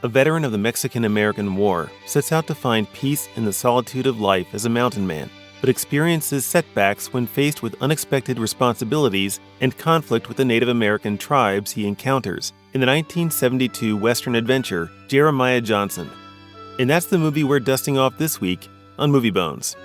a veteran of the Mexican-American War, sets out to find peace in the solitude of life as a mountain man, but experiences setbacks when faced with unexpected responsibilities and conflict with the Native American tribes he encounters in the 1972 Western adventure Jerimiah Johnson. And that's the movie we're dusting off this week on Movie Bones.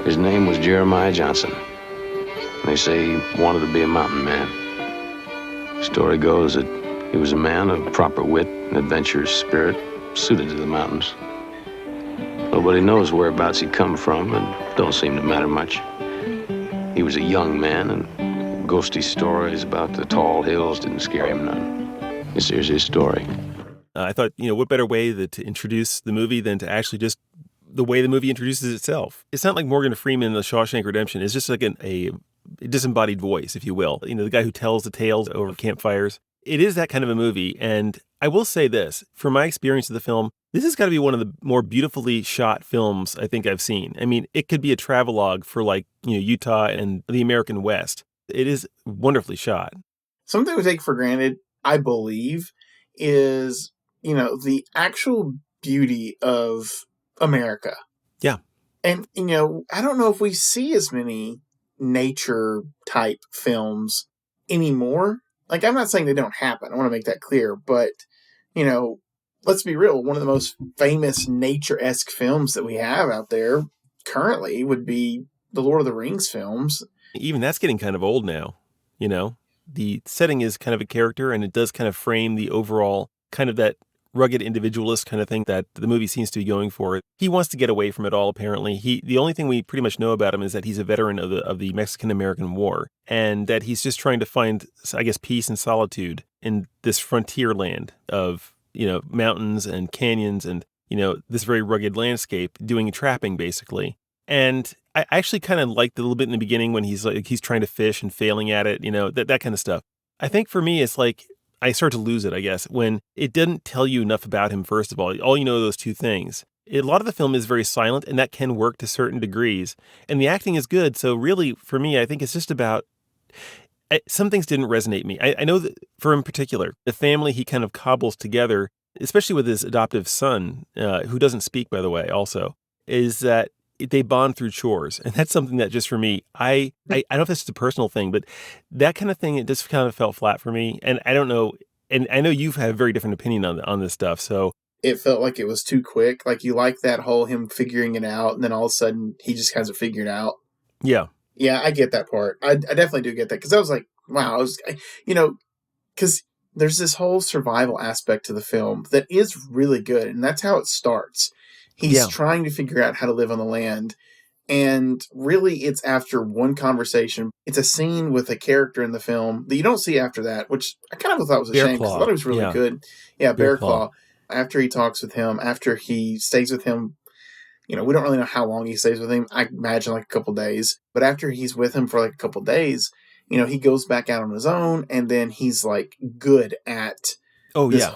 His name was Jerimiah Johnson. They say he wanted to be a mountain man. The story goes that he was a man of proper wit and adventurous spirit, suited to the mountains. Nobody knows whereabouts he come from, and don't seem to matter much. He was a young man, and ghosty stories about the tall hills didn't scare him none. Here's his story. I thought, what better way to introduce the movie than to actually just the way the movie introduces itself. It's not like Morgan Freeman in The Shawshank Redemption. It's just like a disembodied voice, if you will. The guy who tells the tales over campfires. It is that kind of a movie. And I will say this, from my experience of the film, this has got to be one of the more beautifully shot films I think I've seen. I mean, it could be a travelogue for Utah and the American West. It is wonderfully shot. Something we take for granted, I believe, is, the actual beauty of America. Yeah. And, I don't know if we see as many nature type films anymore. Like, I'm not saying they don't happen. I want to make that clear. But, let's be real. One of the most famous nature-esque films that we have out there currently would be the Lord of the Rings films. Even that's getting kind of old now, The setting is kind of a character, and it does kind of frame the overall kind of that rugged individualist kind of thing that the movie seems to be going for. He wants to get away from it all, apparently. The only thing we pretty much know about him is that he's a veteran of the Mexican-American War, and that he's just trying to find, I guess, peace and solitude in this frontier land of, mountains and canyons and, this very rugged landscape, doing trapping, basically. And I actually kind of liked a little bit in the beginning when he's trying to fish and failing at it, that kind of stuff. I think for me, it's like, I start to lose it, I guess, when it didn't tell you enough about him, first of all you know are those two things. A lot of the film is very silent, and that can work to certain degrees. And the acting is good, so really, for me, I think it's just about... some things didn't resonate me. I know that, for him in particular, the family he kind of cobbles together, especially with his adoptive son, who doesn't speak, by the way, also, is that they bond through chores. And that's something that just for me, I don't know if this is a personal thing, but that kind of thing, it just kind of fell flat for me. And I don't know, and I know you've had a very different opinion on this stuff, so. It felt like it was too quick. Like, you like that whole him figuring it out, and then all of a sudden, he just has it figured out. Yeah. Yeah, I get that part. I definitely do get that, because I was like, wow, because there's this whole survival aspect to the film that is really good, and that's how it starts. He's trying to figure out how to live on the land. And really, it's after one conversation. It's a scene with a character in the film that you don't see after that, which I kind of thought was a shame because I thought it was really good. Yeah, Bear Claw. After he talks with him, after he stays with him, we don't really know how long he stays with him. I imagine like a couple days. But after he's with him for like a couple days, he goes back out on his own, and then he's like good at this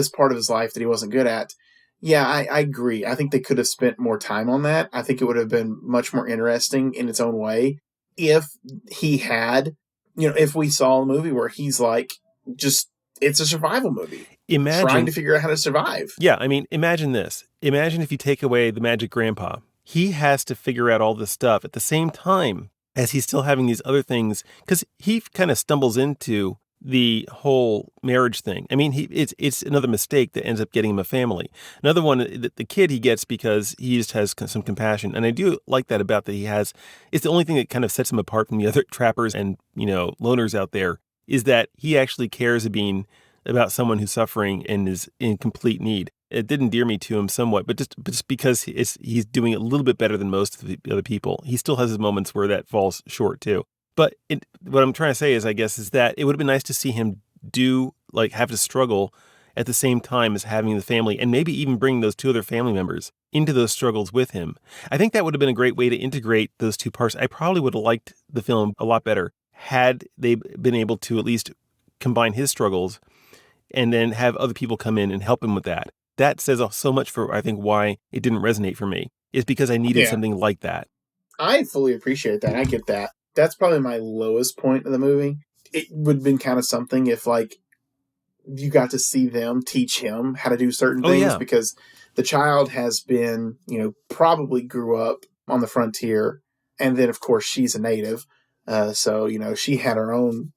part of his life that he wasn't good at. Yeah, I agree. I think they could have spent more time on that. I think it would have been much more interesting in its own way if he had, if we saw a movie where he's like, it's a survival movie. Trying to figure out how to survive. Yeah, I mean, imagine this. Imagine if you take away the magic grandpa. He has to figure out all this stuff at the same time as he's still having these other things, because he kind of stumbles into the whole marriage thing. I mean, it's another mistake that ends up getting him a family. Another one, the kid he gets because he just has some compassion. And I do like that about that it's the only thing that kind of sets him apart from the other trappers and, loners out there, is that he actually cares about someone who's suffering and is in complete need. It did endear me to him somewhat, but just because he's doing it a little bit better than most of the other people. He still has his moments where that falls short too. But what I'm trying to say is, I guess, is that it would have been nice to see him have to struggle at the same time as having the family, and maybe even bringing those two other family members into those struggles with him. I think that would have been a great way to integrate those two parts. I probably would have liked the film a lot better had they been able to at least combine his struggles and then have other people come in and help him with that. That says so much for, I think, why it didn't resonate for me. It's because I needed something like that. I fully appreciate that. I get that. That's probably my lowest point of the movie. It would have been kind of something if, like, you got to see them teach him how to do certain things, because the child has been, probably grew up on the frontier. And then, of course, she's a native. So, she had her own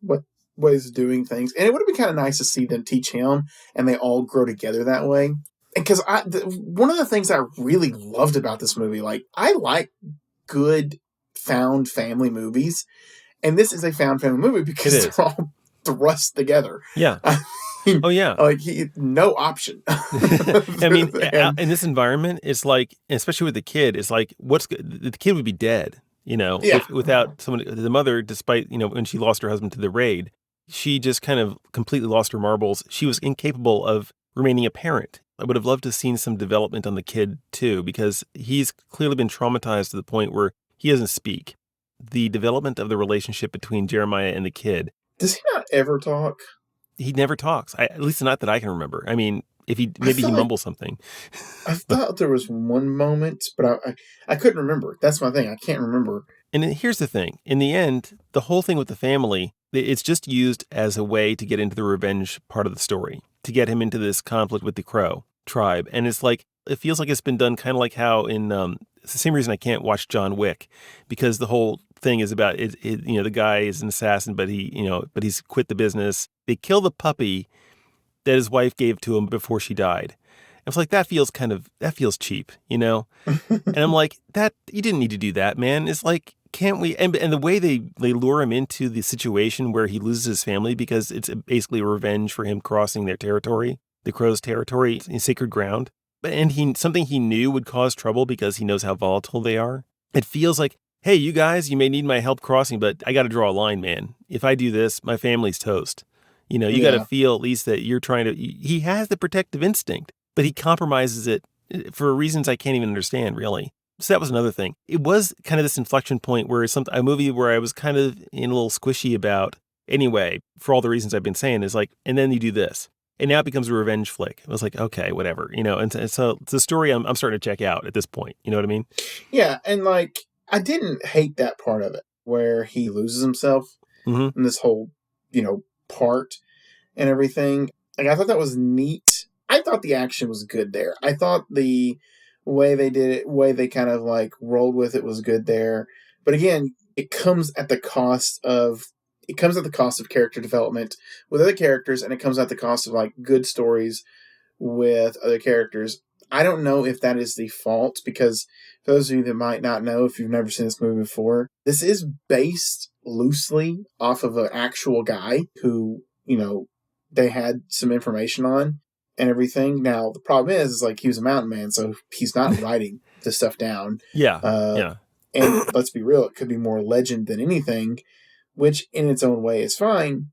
ways of doing things. And it would have been kind of nice to see them teach him and they all grow together that way. And because one of the things I really loved about this movie, like, I like good found family movies. And this is a found family movie because they're all thrust together. Yeah. Oh yeah, like no option. I mean, in this environment, it's like, especially with the kid, it's like, the kid would be dead, without someone. The mother, despite when she lost her husband to the raid, she just kind of completely lost her marbles. She was incapable of remaining a parent. I would have loved to have seen some development on the kid too, because he's clearly been traumatized to the point where he doesn't speak. The development of the relationship between Jerimiah and the kid. Does he not ever talk? He never talks. At least not that I can remember. I mean, if he mumbles something. I thought there was one moment, but I couldn't remember. That's my thing. I can't remember. And here's the thing. In the end, the whole thing with the family, it's just used as a way to get into the revenge part of the story, to get him into this conflict with the Crow tribe. And it's like, it feels like it's been done kind of like how in, it's the same reason I can't watch John Wick, because the whole thing is about the guy is an assassin, but he's quit the business. They kill the puppy that his wife gave to him before she died. I was like, that feels cheap, And I'm like, that you didn't need to do that, man. It's like, can't we? And the way they lure him into the situation where he loses his family because it's basically a revenge for him crossing their territory, the Crow's territory, in sacred ground. And something he knew would cause trouble because he knows how volatile they are. It feels like, hey, you guys, you may need my help crossing, but I got to draw a line, man. If I do this, my family's toast. You got to feel at least that you're trying to. He has the protective instinct, but he compromises it for reasons I can't even understand, really. So that was another thing. It was kind of this inflection point where a movie where I was kind of a little squishy about. Anyway, for all the reasons I've been saying, is like, and then you do this. And now it becomes a revenge flick. I was like, okay, whatever, And so it's a story I'm starting to check out at this point. You know what I mean? Yeah, and like, I didn't hate that part of it where he loses himself in this whole, part and everything. Like, I thought that was neat. I thought the action was good there. I thought the way they did it, way they kind of like rolled with it was good there. But again, it comes at the cost of character development with other characters, and it comes at the cost of like good stories with other characters. I don't know if that is the fault, because for those of you that might not know, if you've never seen this movie before, this is based loosely off of an actual guy who, they had some information on and everything. Now, the problem is like, he was a mountain man, so he's not writing this stuff down. Yeah. And let's be real, it could be more legend than anything, which in its own way is fine.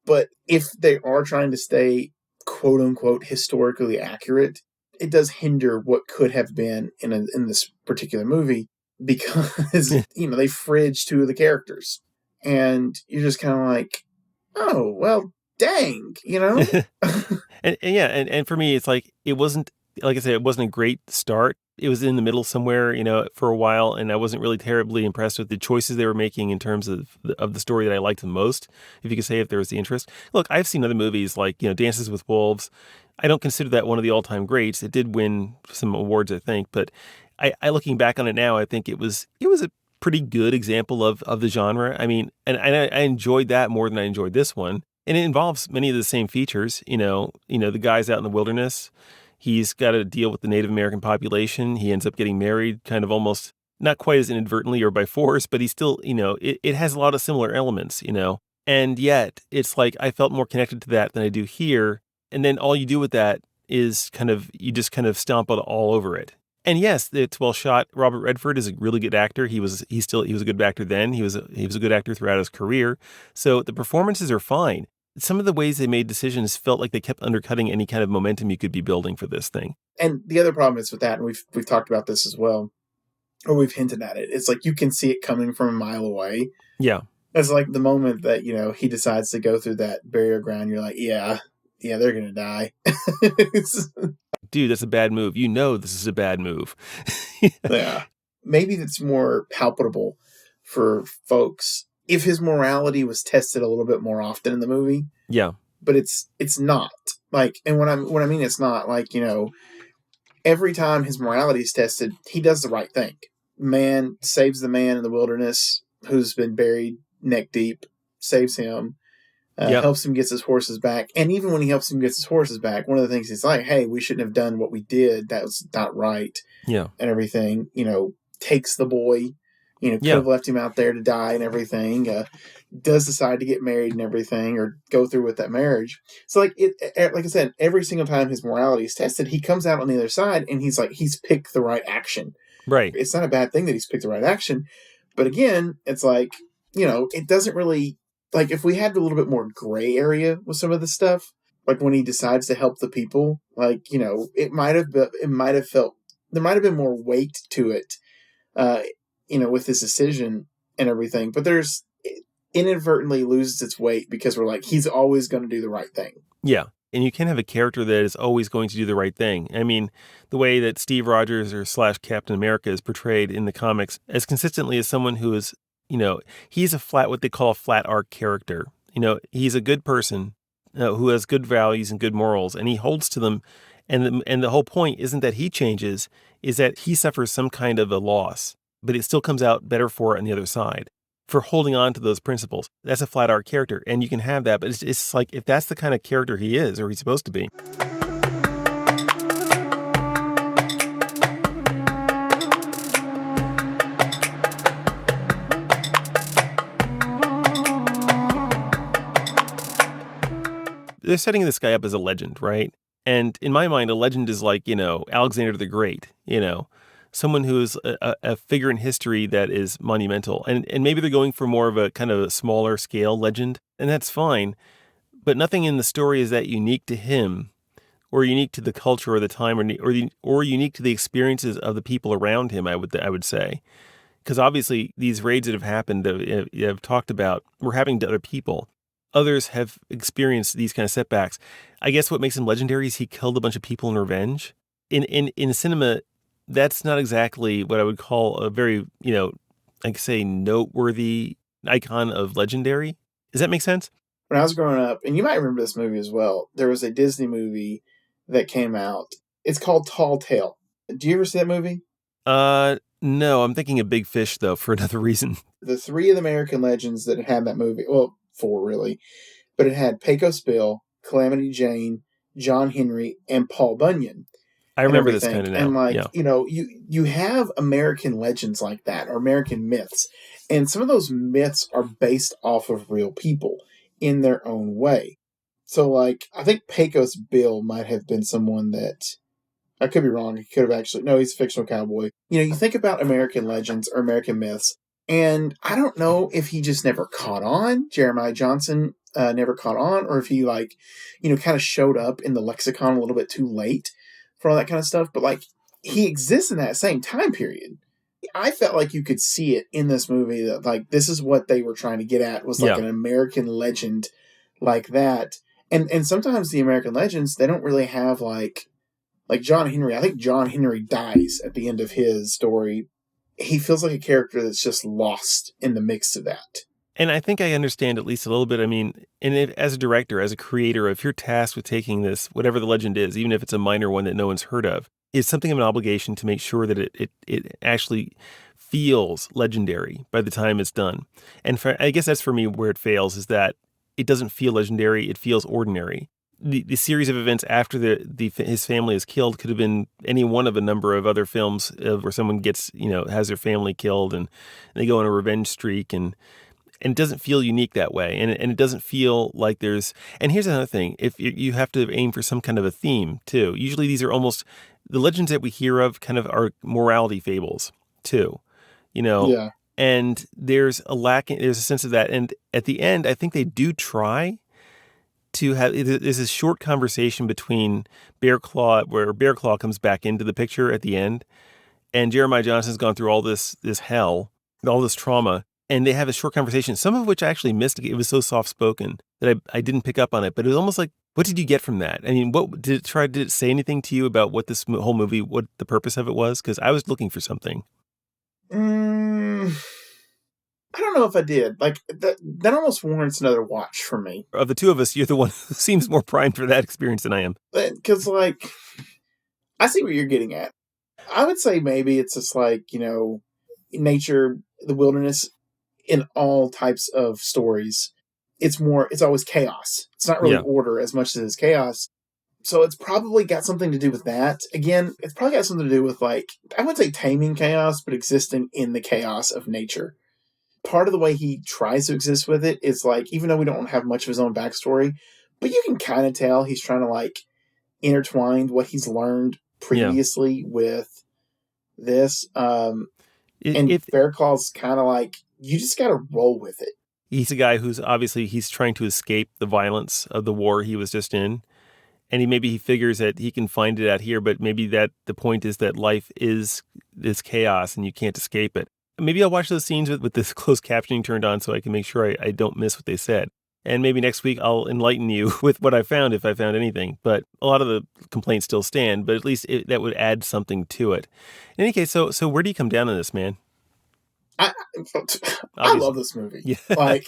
But if they are trying to stay quote unquote historically accurate, it does hinder what could have been in this particular movie, because they fridge two of the characters, and you're just kind of like, oh well, dang, and for me, it's like, it wasn't, like I said, it wasn't a great start. It was in the middle somewhere, for a while, and I wasn't really terribly impressed with the choices they were making in terms of the story that I liked the most, if you could say, if there was the interest. Look, I've seen other movies like, Dances with Wolves. I don't consider that one of the all-time greats. It did win some awards, I think, but I looking back on it now, I think it was a pretty good example of the genre. I mean, and I enjoyed that more than I enjoyed this one. And it involves many of the same features, the guy's out in the wilderness. He's got to deal with the Native American population. He ends up getting married kind of almost not quite as inadvertently or by force, but he still, it has a lot of similar elements, and yet it's like, I felt more connected to that than I do here. And then all you do with that is you just kind of stomp it all over it. And yes, it's well shot. Robert Redford is a really good actor. He was a good actor then. He was a good actor throughout his career. So the performances are fine. some of the ways they made decisions felt like they kept undercutting any kind of momentum you could be building for this thing. And the other problem is with that, and we've talked about this as well, or we've hinted at it. It's like you can see it coming from a mile away. Yeah. It's like the moment that, he decides to go through that burial ground, you're like, yeah, they're going to die. Dude, that's a bad move. This is a bad move. Yeah. Maybe that's more palpable for folks if his morality was tested a little bit more often in the movie. Yeah. But it's not. Like, and when I mean it's not, like, every time his morality is tested, he does the right thing. Man saves the man in the wilderness who's been buried neck deep, saves him, helps him get his horses back. And even when he helps him get his horses back, one of the things he's like, hey, we shouldn't have done what we did. That was not right. Yeah. And everything, takes the boy, could have left him out there to die and everything, does decide to get married and everything, or go through with that marriage. So like I said, every single time his morality is tested, he comes out on the other side and he's picked the right action. Right. It's not a bad thing that he's picked the right action. But again, it's like, it doesn't really, like, if we had a little bit more gray area with some of this stuff, like when he decides to help the people, like, it might have felt, there might have been more weight to it, with his decision and everything. But it inadvertently loses its weight because we're like, he's always going to do the right thing. Yeah. And you can't have a character that is always going to do the right thing. I mean, the way that Steve Rogers or / Captain America is portrayed in the comics as consistently as someone who is, he's what they call a flat arc character. He's a good person who has good values and good morals, and he holds to them. And the whole point isn't that he changes, is that he suffers some kind of a loss, but it still comes out better for it on the other side. For holding on to those principles. That's a flat arc character, and you can have that, but it's like, if that's the kind of character he is, or he's supposed to be. They're setting this guy up as a legend, right? And in my mind, a legend is like, Alexander the Great, someone who is a figure in history that is monumental. And maybe they're going for more of a kind of a smaller scale legend, and that's fine. But nothing in the story is that unique to him, or unique to the culture or the time, or unique to the experiences of the people around him, I would say. Because obviously these raids that have happened, that I've talked about, were happening to other people. Others have experienced these kind of setbacks. I guess what makes him legendary is he killed a bunch of people in revenge. In cinema, that's not exactly what I would call a very, noteworthy icon of legendary. Does that make sense? When I was growing up, and you might remember this movie as well, there was a Disney movie that came out. It's called Tall Tale. Do you ever see that movie? No, I'm thinking of Big Fish, though, for another reason. The three of the American legends that had that movie, well, four really, but it had Pecos Bill, Calamity Jane, John Henry, and Paul Bunyan. I remember this kind of now. And like, you have American legends like that, or American myths. And some of those myths are based off of real people in their own way. So like, I think Pecos Bill might have been someone that, I could be wrong. He could have actually, no, he's a fictional cowboy. You think about American legends or American myths, and I don't know if he just never caught on, Jerimiah Johnson never caught on, or if he kind of showed up in the lexicon a little bit too late for all that kind of stuff. But like, he exists in that same time period. I felt like you could see it in this movie that like, this is what they were trying to get at, was like an American legend like that. And sometimes the American legends, they don't really have like John Henry. I think John Henry dies at the end of his story. He feels like a character that's just lost in the mix of that. And I think I understand at least a little bit. I mean, as a director, as a creator, if you're tasked with taking this, whatever the legend is, even if it's a minor one that no one's heard of, it's something of an obligation to make sure that it actually feels legendary by the time it's done. And I guess that's for me where it fails, is that it doesn't feel legendary. It feels ordinary. The series of events after his family is killed could have been any one of a number of other films where someone gets, has their family killed and they go on a revenge streak, and it doesn't feel unique that way. And it doesn't feel like there's, and here's another thing, if you have to aim for some kind of a theme too. Usually these are almost, the legends that we hear of kind of are morality fables too, Yeah. And there's a sense of that. And at the end, I think they do try. to have, there's this short conversation between Bear Claw, where Bear Claw comes back into the picture at the end, and Jeremiah Johnson's gone through all this hell, all this trauma, and they have a short conversation, some of which I actually missed. It was so soft-spoken that I didn't pick up on it, but it was almost like, what did you get from that? I mean, did it say anything to you about what this whole movie, what the purpose of it was? Because I was looking for something. I don't know if I did. Like, that almost warrants another watch for me. Of the two of us, you're the one who seems more primed for that experience than I am. Because, like, I see what you're getting at. I would say maybe it's just like, nature, the wilderness, in all types of stories. It's always chaos. It's not really order as much as it's chaos. So it's probably got something to do with that. Again, it's probably got something to do with, like, I wouldn't say taming chaos, but existing in the chaos of nature. Part of the way he tries to exist with it is, like, even though we don't have much of his own backstory, but you can kind of tell he's trying to, like, intertwine what he's learned previously with this. And Bear Claw's kind of like, you just got to roll with it. He's a guy who's obviously, he's trying to escape the violence of the war he was just in. And maybe he figures that he can find it out here, but maybe that the point is that life is this chaos and you can't escape it. Maybe I'll watch those scenes with this closed captioning turned on so I can make sure I don't miss what they said. And maybe next week I'll enlighten you with what I found, if I found anything. But a lot of the complaints still stand, but at least that would add something to it. In any case, so where do you come down on this, man? I love this movie. Yeah. Like,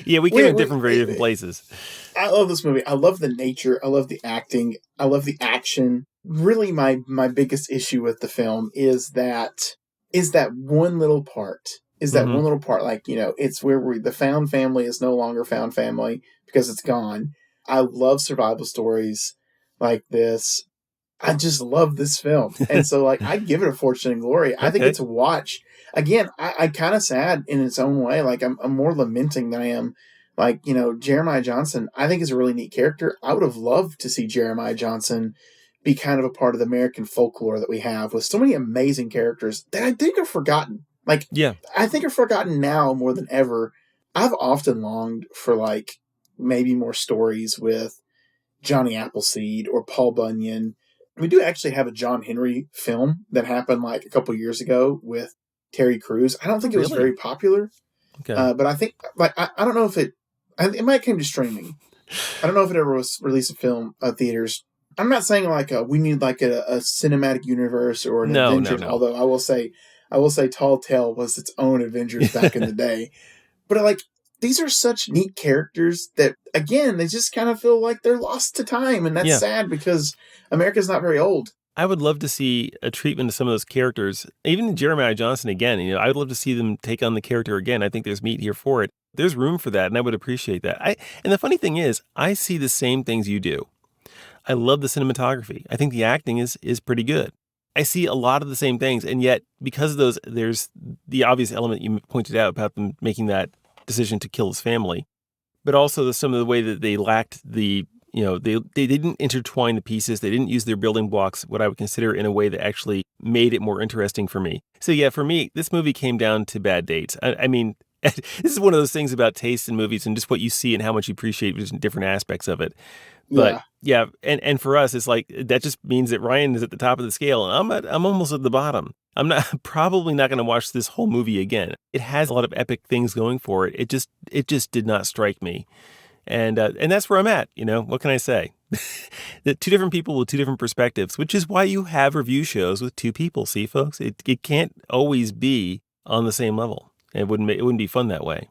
yeah, we came in very different places. I love this movie. I love the nature. I love the acting. I love the action. Really, my biggest issue with the film is that one little part. One little part, like, it's where the found family is no longer found family because it's gone. I love survival stories like this. I just love this film. And so, like, I give it a fortune and glory. I think it's a watch. Again, I kind of sad in its own way. Like, I'm more lamenting than I am. Like, Jeremiah Johnson, I think is a really neat character. I would have loved to see Jeremiah Johnson be kind of a part of the American folklore that we have with so many amazing characters that I think are forgotten. Like, I think are forgotten now more than ever. I've often longed for, like, maybe more stories with Johnny Appleseed or Paul Bunyan. We do actually have a John Henry film that happened, like, a couple years ago with Terry Crews. I don't think it was very popular. Okay. But I think, like, I don't know if it might have came to streaming. I don't know if it ever was released in film theaters. I'm not saying, like, we need, like, a cinematic universe or an Avengers, although I will say Tall Tale was its own Avengers back in the day. But, like, these are such neat characters that, again, they just kind of feel like they're lost to time. And that's sad because America's not very old. I would love to see a treatment of some of those characters. Even Jeremiah Johnson again, I would love to see them take on the character again. I think there's meat here for it. There's room for that, and I would appreciate that. And the funny thing is, I see the same things you do. I love the cinematography. I think the acting is pretty good. I see a lot of the same things, and yet because of those, there's the obvious element you pointed out about them making that decision to kill his family, but also some of the way that they lacked the, they didn't intertwine the pieces. They didn't use their building blocks, what I would consider, in a way that actually made it more interesting for me. So yeah, for me, this movie came down to bad dates. I mean, this is one of those things about taste in movies and just what you see and how much you appreciate different aspects of it. But yeah, and for us, it's like that just means that Ryan is at the top of the scale, and I'm almost at the bottom. I'm probably not going to watch this whole movie again. It has a lot of epic things going for it. It just did not strike me, and that's where I'm at. What can I say? The two different people with two different perspectives, which is why you have review shows with two people. See, folks, it can't always be on the same level. It wouldn't be fun that way.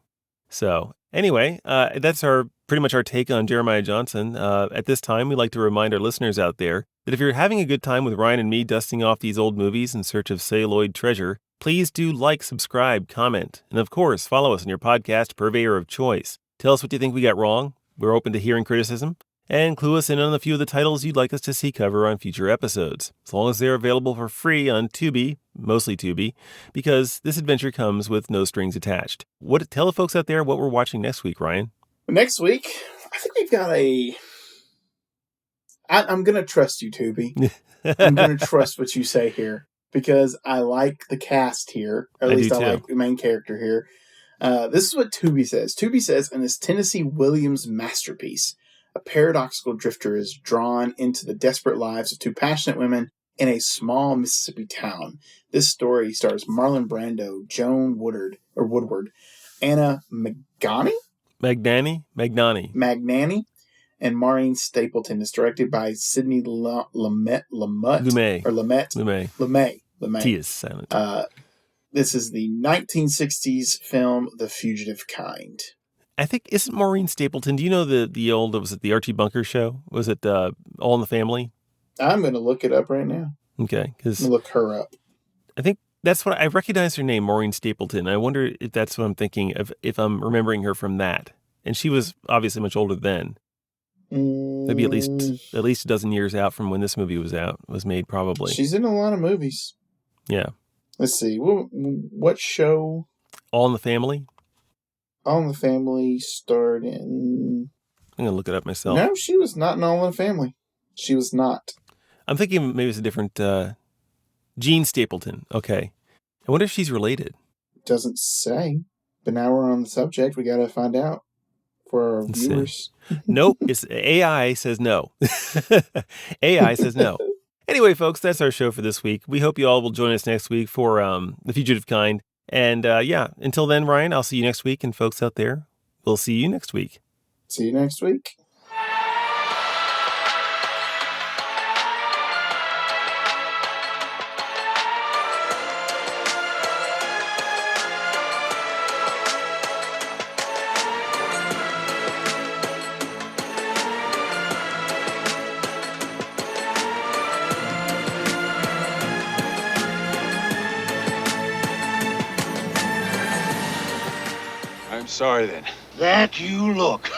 So anyway, that's pretty much our take on Jeremiah Johnson. At this time, we'd like to remind our listeners out there that if you're having a good time with Ryan and me dusting off these old movies in search of celluloid treasure, please do like, subscribe, comment, and of course, follow us on your podcast purveyor of choice. Tell us what you think we got wrong. We're open to hearing criticism. And clue us in on a few of the titles you'd like us to see cover on future episodes, as long as they're available for free on Tubi, mostly Tubi, because this adventure comes with no strings attached. Tell the folks out there what we're watching next week, Ryan. Next week, I think we've got I'm going to trust you, Tubi. I'm going to trust what you say here, because I like the cast here, or at least I like the main character here. This is what Tubi says. Tubi says, in this Tennessee Williams masterpiece, a paradoxical drifter is drawn into the desperate lives of two passionate women in a small Mississippi town. This story stars Marlon Brando, Joan Woodward, Anna Magnani, and Maureen Stapleton. Is directed by Sidney Lumet. T is silent. This is the 1960s film The Fugitive Kind. I think, isn't Maureen Stapleton, do you know the old, was it the Archie Bunker show? Was it All in the Family? I'm going to look it up right now. Okay. Because look her up. I think that's what I recognize her name, Maureen Stapleton. I wonder if that's what I'm thinking of, if I'm remembering her from that. And she was obviously much older then. Maybe at least a dozen years out from when this movie was made, probably. She's in a lot of movies. Yeah. Let's see. What show? All in the Family? All in the Family starred in... I'm going to look it up myself. No, she was not in All in the Family. She was not. I'm thinking maybe it's a different... Jean Stapleton. Okay. I wonder if she's related. Doesn't say. But now we're on the subject. We got to find out for our viewers. Nope. It's AI says no. AI says no. Anyway, folks, that's our show for this week. We hope you all will join us next week for The Fugitive Kind. And until then, Ryan, I'll see you next week. And folks out there, we'll see you next week. See you next week. Sorry then. That you look.